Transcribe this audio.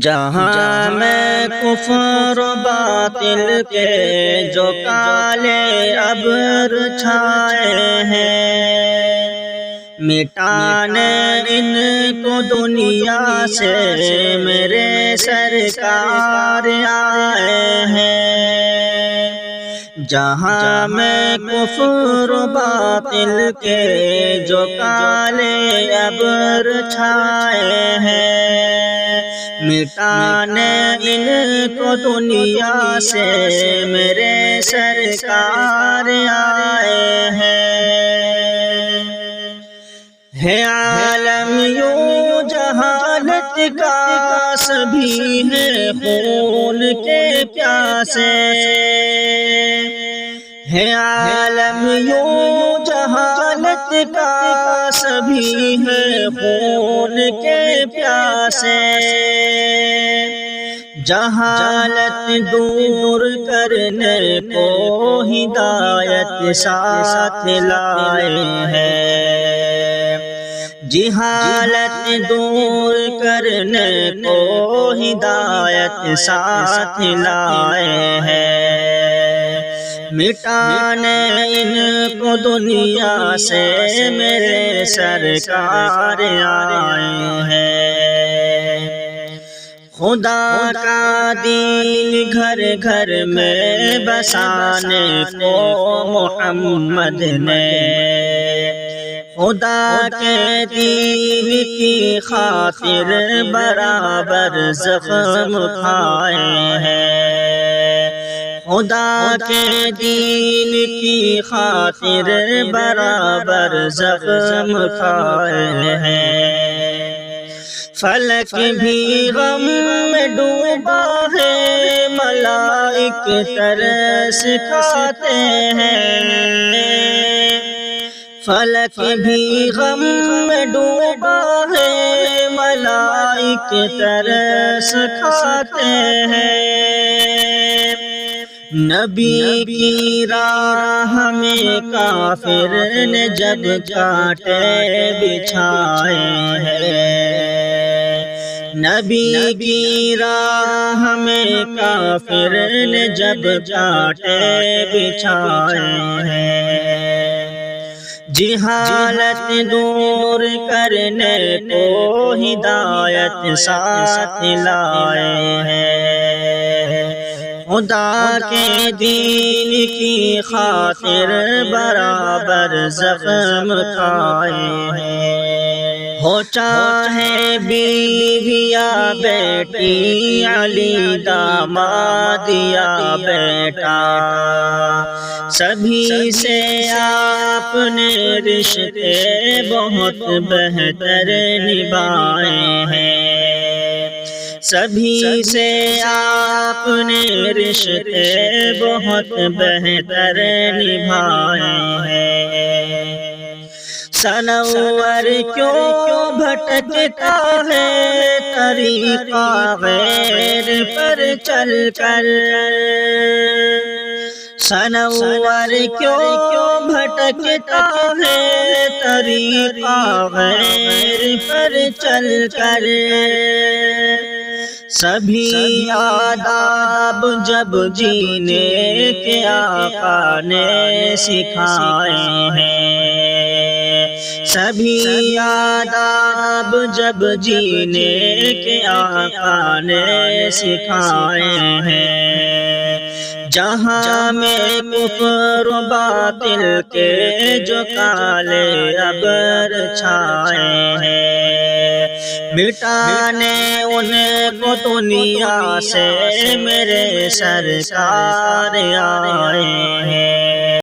جہاں میں کفر و باطل کے جو کالے ابر چھائے ہیں، مٹانے ان کو دنیا سے میرے سرکار آئے ہیں۔ جہاں میں کفر و باطل کے جو کالے ابر چھائے ہیں، مٹانے ان کو دنیا سے میرے سرکار آئے ہیں۔ ہے عالم یوں جہالت کا سبھی ہے خون کے پیاسے، ہے عالم یوں جہالت کا سبھی ہے خون کے پیاسے۔ جہالت دور کرنے کو ہدایت ساتھ لائے ہیں، جہالت دور کرنے کو ہدایت ساتھ لائے ہیں، مٹانے ان کو دنیا سے میرے سرکار آئے ہیں۔ خدا کا دین گھر گھر میں بسانے کو محمد نے خدا کے دین کی خاطر برابر زخم کھائے ہیں، خدا کے دین کی خاطر برابر زخم کھائے ہیں۔ فلک بھی غم میں ڈوبا ہے، ملائک ترس کھاتے ہیں، فلک بھی غم میں ڈوبا ہے، ملائک ترس کھاتے ہیں۔ نبی کی راہ میں کافر نے جب کانٹے بچھائے ہیں، نبی کی راہ میں کافر نے جب کانٹے بچھائے ہیں، جہالت دور کرنے کو ہدایت ساتھ لائے ہیں، خدا کے دین کی خاطر برابر زخم کھائے ہیں۔ ہو چاہے بیوی یا بیٹی، علی داماد یا بیٹا، سبھی سے آپ نے رشتے بہت بہتر نبھائے ہیں، سبھی سے آپ نے رشتے بہت بہتر نبھائے ہیں۔ سنور کیوں بھٹکتا ہے طریقہ غیر پر چل کر، سنور کیوں بھٹکتا ہے طریقہ غیر پر چل کر، سبھی آداب جب جینے کے آقا نے سکھائے ہیں، سبھی آداب جب جینے کے آقا نے سکھائے ہیں، جہاں میں کفر و باطل کے جو کالے ابر چھائے ہیں، مٹانے ان کو دنیا سے میرے سرکار آئے ہیں۔